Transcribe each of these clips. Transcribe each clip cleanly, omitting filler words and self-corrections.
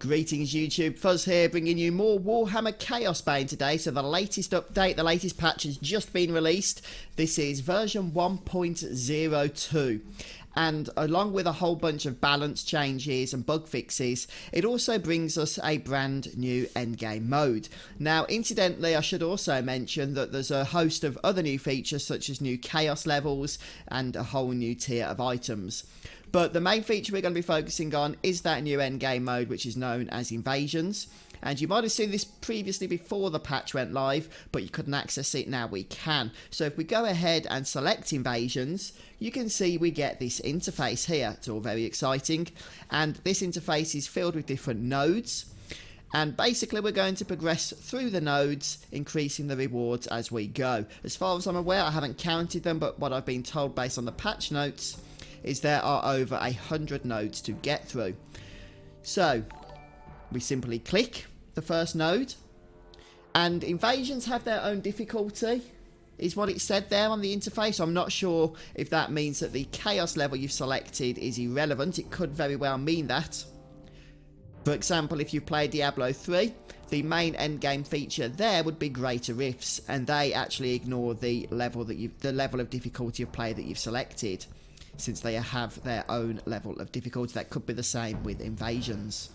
Greetings YouTube, Fuzz here, bringing you more Warhammer Chaosbane today. So the latest update, the latest patch has just been released. This is version 1.02. And along with a whole bunch of balance changes and bug fixes, it also brings us a brand new endgame mode. Now, incidentally, I should also mention that there's a host of other new features such as new chaos levels and a whole new tier of items. But the main feature we're going to be focusing on is that new endgame mode, which is known as Invasions. And you might have seen this previously before the patch went live, but you couldn't access it. Now we can. So if we go ahead and select Invasions, you can see we get this interface here. It's all very exciting. And this interface is filled with different nodes. And basically we're going to progress through the nodes, increasing the rewards as we go. As far as I'm aware, I haven't counted them, but what I've been told based on the patch notes is there are over 100 nodes to get through. So we simply click the first node, and invasions have their own difficulty, is what it said there on the interface. I'm not sure if that means that the chaos level you've selected is irrelevant. It could very well mean that. For example, if you played Diablo 3, the main endgame feature there would be greater rifts, and they actually ignore the level of difficulty of play that you've selected, since they have their own level of difficulty. That could be the same with invasions.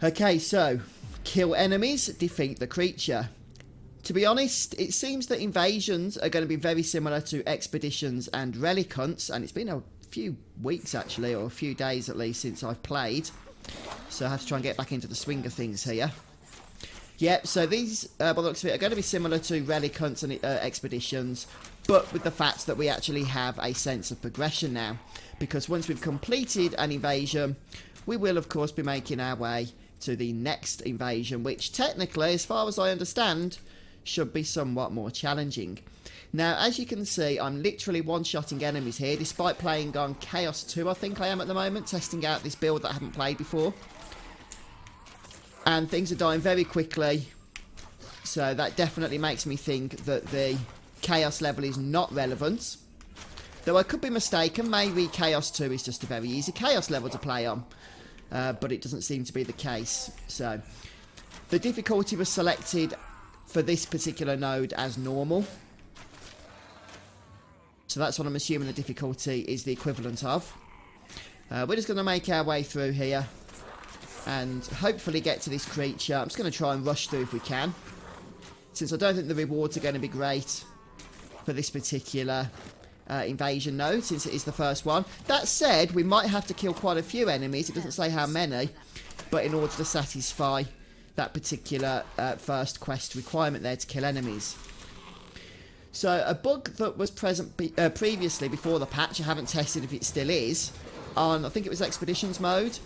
Okay, so kill enemies, defeat the creature. To be honest, it seems that invasions are going to be very similar to expeditions and relic hunts, and it's been a few weeks actually, or a few days at least, since I've played, so I have to try and get back into the swing of things here. Yep, so these, by the looks of it, are going to be similar to relic hunts and expeditions, but with the fact that we actually have a sense of progression now, because once we've completed an invasion, we will of course be making our way to the next invasion, which technically, as far as I understand, should be somewhat more challenging. Now, as you can see, I'm literally one-shotting enemies here, despite playing on Chaos 2, I think I am at the moment, testing out this build that I haven't played before. And things are dying very quickly, so that definitely makes me think that the chaos level is not relevant. Though I could be mistaken, maybe Chaos 2 is just a very easy chaos level to play on. But it doesn't seem to be the case. So the difficulty was selected for this particular node as normal. So that's what I'm assuming the difficulty is the equivalent of. We're just going to make our way through here and hopefully get to this creature. I'm just going to try and rush through if we can, since I don't think the rewards are going to be great for this particular invasion node, since it is the first one. That said, we might have to kill quite a few enemies. It doesn't say how many, but in order to satisfy that particular first quest requirement there to kill enemies. So a bug that was present previously before the patch, I haven't tested if it still is, on I think it was expeditions mode,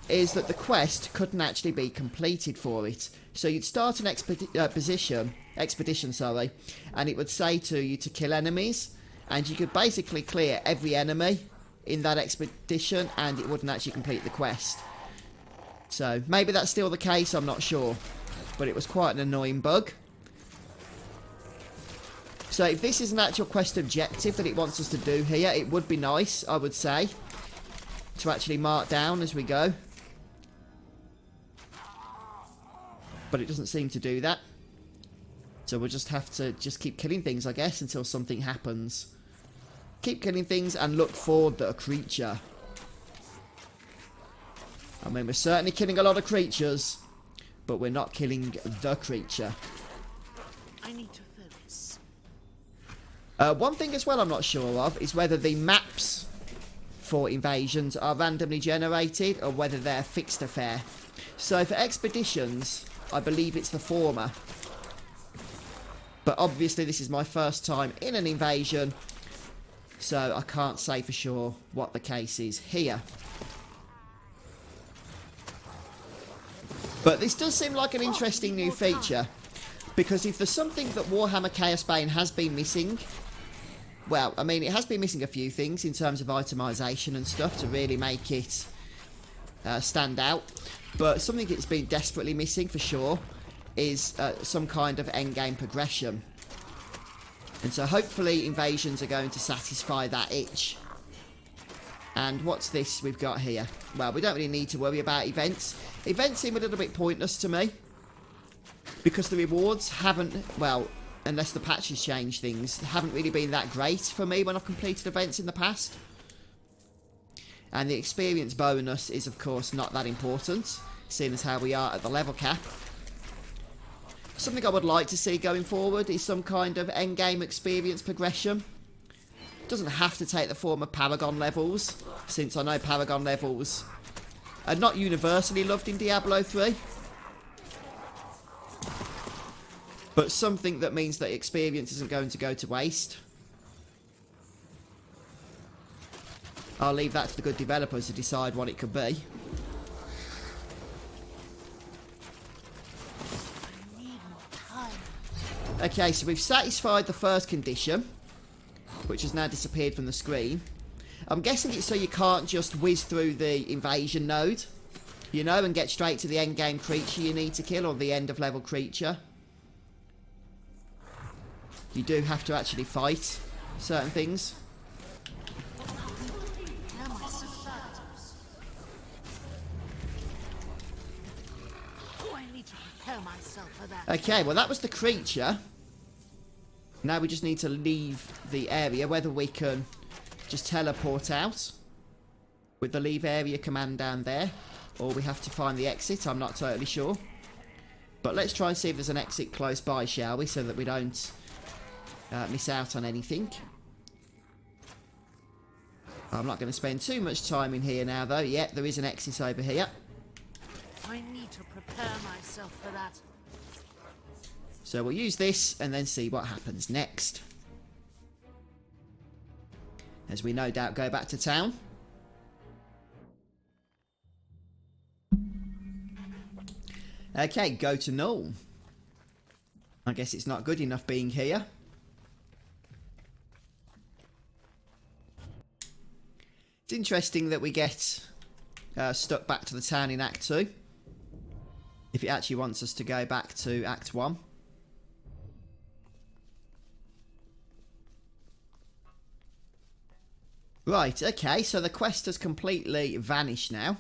is that the quest couldn't actually be completed for it. So you'd start an expedition, and it would say to you to kill enemies, and you could basically clear every enemy in that expedition, and it wouldn't actually complete the quest. So maybe that's still the case, I'm not sure, but it was quite an annoying bug. So if this is an actual quest objective that it wants us to do here, it would be nice, I would say, to actually mark down as we go. But it doesn't seem to do that. So we'll just have to keep killing things, I guess, until something happens. Keep killing things and look for the creature. I mean, we're certainly killing a lot of creatures, but we're not killing the creature. I need to focus. One thing as well I'm not sure of is whether the maps for invasions are randomly generated or whether they're a fixed affair. So for expeditions, I believe it's the former. But obviously this is my first time in an invasion, so I can't say for sure what the case is here. But this does seem like an interesting new feature, because if there's something that Warhammer Chaosbane has been missing, well, I mean, it has been missing a few things in terms of itemization and stuff to really make it stand out. But something that's been desperately missing for sure is some kind of endgame progression. And so hopefully invasions are going to satisfy that itch. And what's this we've got here? Well, we don't really need to worry about events. Events seem a little bit pointless to me, because the rewards haven't, well, unless the patches change things, haven't really been that great for me when I've completed events in the past. And the experience bonus is, of course, not that important, seeing as how we are at the level cap. Something I would like to see going forward is some kind of endgame experience progression. It doesn't have to take the form of Paragon levels, since I know Paragon levels are not universally loved in Diablo 3. But something that means that experience isn't going to go to waste. I'll leave that to the good developers to decide what it could be. I need more time. Okay, so we've satisfied the first condition, which has now disappeared from the screen. I'm guessing it's so you can't just whiz through the invasion node, you know, and get straight to the end game creature you need to kill, or the end of level creature. You do have to actually fight certain things. Now my subtitles. Oh, I need to prepare myself for that. Okay, well that was the creature. Now we just need to leave the area, whether we can just teleport out with the leave area command down there, or we have to find the exit, I'm not totally sure. But let's try and see if there's an exit close by, shall we, so that we don't miss out on anything. I'm not going to spend too much time in here now though. Yeah, there is an exit over here. I need to prepare myself for that. So we'll use this and then see what happens next, as we no doubt go back to town. Okay, go to null. I guess it's not good enough being here. It's interesting that we get stuck back to the town in Act 2, if it actually wants us to go back to Act 1. Right, okay, so the quest has completely vanished now.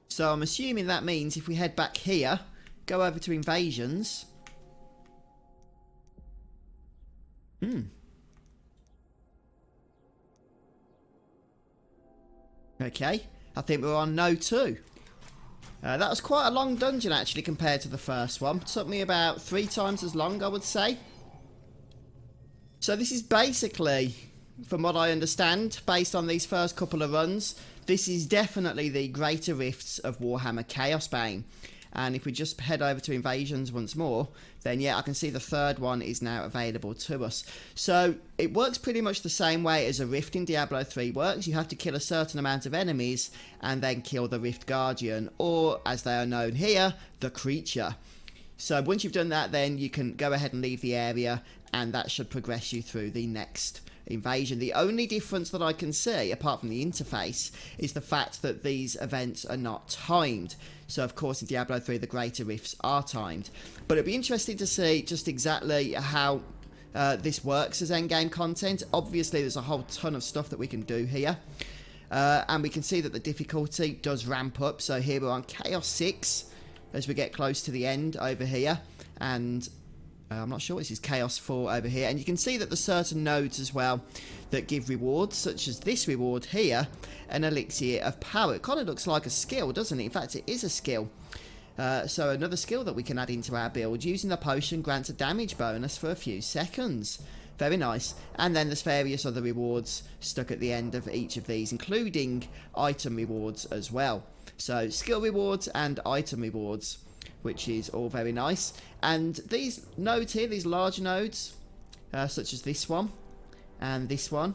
So I'm assuming that means if we head back here, go over to invasions. Okay, I think we're on No 2. That was quite a long dungeon actually compared to the first one. It took me about 3 times as long, I would say. So this is basically, from what I understand, based on these first couple of runs, this is definitely the greater rifts of Warhammer Chaosbane. And if we just head over to invasions once more, then yeah, I can see the third one is now available to us. So it works pretty much the same way as a rift in Diablo 3 works. You have to kill a certain amount of enemies and then kill the Rift Guardian, or as they are known here, the creature. So once you've done that, then you can go ahead and leave the area, and that should progress you through the next invasion. The only difference that I can see, apart from the interface, is the fact that these events are not timed. So of course in Diablo 3 the greater rifts are timed. But it'd be interesting to see just exactly how this works as endgame content. Obviously there's a whole ton of stuff that we can do here. And we can see that the difficulty does ramp up. So here we're on Chaos 6 as we get close to the end over here. And I'm not sure, this is Chaos 4 over here. And you can see that there's certain nodes as well that give rewards, such as this reward here, an elixir of power. It kind of looks like a skill, doesn't it? In fact, it is a skill. So another skill that we can add into our build. Using the potion grants a damage bonus for a few seconds. Very nice. And then there's various other rewards stuck at the end of each of these, including item rewards as well. So skill rewards and item rewards, which is all very nice. And these nodes here, these large nodes, such as this one and this one,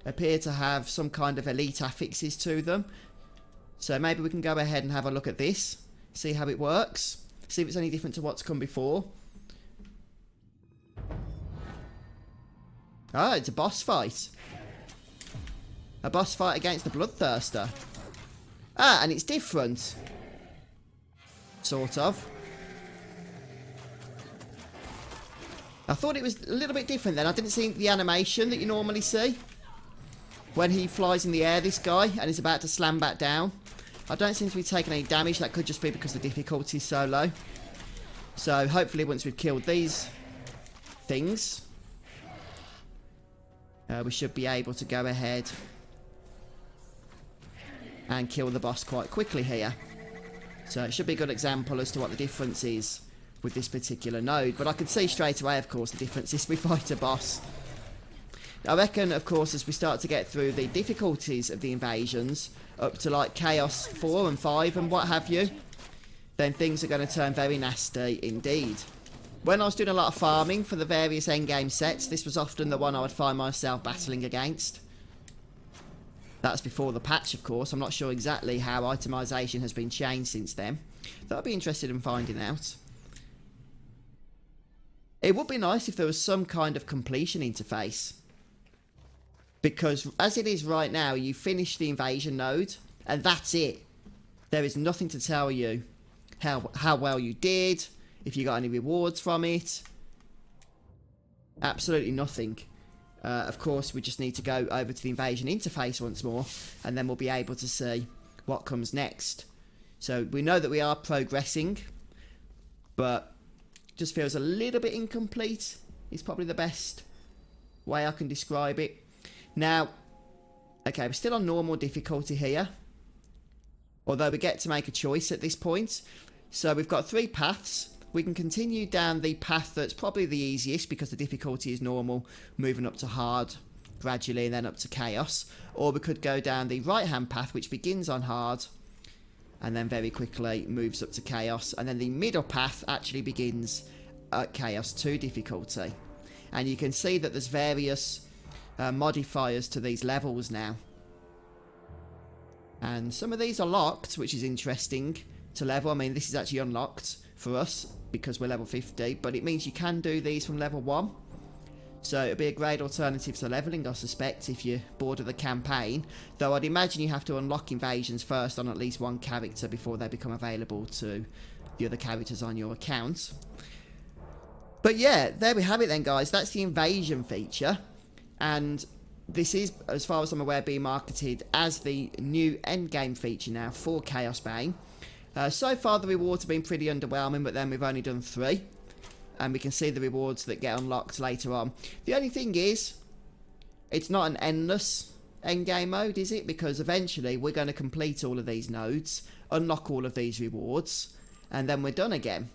appear to have some kind of elite affixes to them. So maybe we can go ahead and have a look at this, see how it works, see if it's any different to what's come before. Oh, it's a boss fight. A boss fight against the Bloodthirster. Ah, and it's different. Sort of. I thought it was a little bit different then. I didn't see the animation that you normally see. when he flies in the air, this guy, and is about to slam back down. I don't seem to be taking any damage. That could just be because the difficulty is so low. So hopefully once we've killed these things, we should be able to go ahead and kill the boss quite quickly here. So it should be a good example as to what the difference is with this particular node. But I can see straight away, of course, the difference is we fight a boss. I reckon, of course, as we start to get through the difficulties of the invasions, up to like Chaos 4 and 5 and what have you, then things are going to turn very nasty indeed. When I was doing a lot of farming for the various endgame sets, this was often the one I would find myself battling against. That's before the patch, of course. I'm not sure exactly how itemization has been changed since then. Though I'd be interested in finding out. It would be nice if there was some kind of completion interface. Because as it is right now, you finish the invasion node, and that's it. There is nothing to tell you how well you did, if you got any rewards from it. Absolutely nothing. Of course, we just need to go over to the invasion interface once more, and then we'll be able to see what comes next. So we know that we are progressing, but just feels a little bit incomplete. Is probably the best way I can describe it. Now, okay, we're still on normal difficulty here, although we get to make a choice at this point. So we've got 3 paths. We can continue down the path that's probably the easiest because the difficulty is normal, moving up to hard gradually and then up to chaos. Or we could go down the right-hand path, which begins on hard and then very quickly moves up to chaos. And then the middle path actually begins at chaos 2 difficulty. And you can see that there's various modifiers to these levels now. And some of these are locked, which is interesting to level. I mean, this is actually unlocked for us because we're level 50, but it means you can do these from level 1. So it'll be a great alternative to leveling, I suspect, if you're bored of the campaign. Though I'd imagine you have to unlock invasions first on at least one character before they become available to the other characters on your account. But yeah, there we have it then, guys. That's the invasion feature. And this is, as far as I'm aware, being marketed as the new endgame feature now for Chaosbane. So far the rewards have been pretty underwhelming, but then we've only done 3. And we can see the rewards that get unlocked later on. The only thing is, it's not an endless endgame mode, is it? Because eventually we're going to complete all of these nodes, unlock all of these rewards, and then we're done again.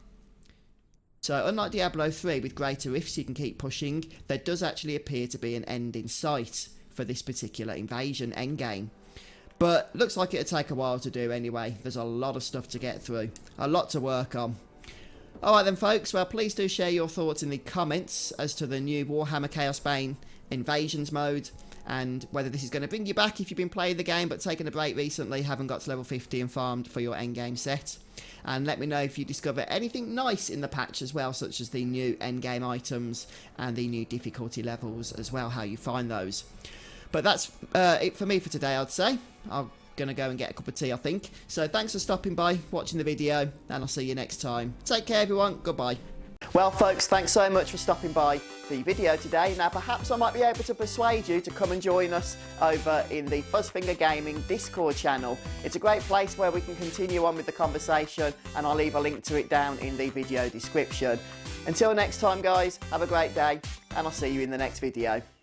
So unlike Diablo 3 with greater rifts you can keep pushing, there does actually appear to be an end in sight for this particular invasion endgame. But looks like it'll take a while to do anyway. There's a lot of stuff to get through, a lot to work on. Alright then folks, well please do share your thoughts in the comments as to the new Warhammer Chaosbane Invasions mode, and whether this is going to bring you back if you've been playing the game but taken a break recently, haven't got to level 50 and farmed for your endgame set. And let me know if you discover anything nice in the patch as well, such as the new endgame items and the new difficulty levels as well, how you find those. But that's it for me for today, I'd say. I'm going to go and get a cup of tea, I think. So thanks for stopping by, watching the video, and I'll see you next time. Take care, everyone. Goodbye. Well, folks, thanks so much for stopping by the video today. Now, perhaps I might be able to persuade you to come and join us over in the Fuzzfinger Gaming Discord channel. It's a great place where we can continue on with the conversation, and I'll leave a link to it down in the video description. Until next time, guys, have a great day, and I'll see you in the next video.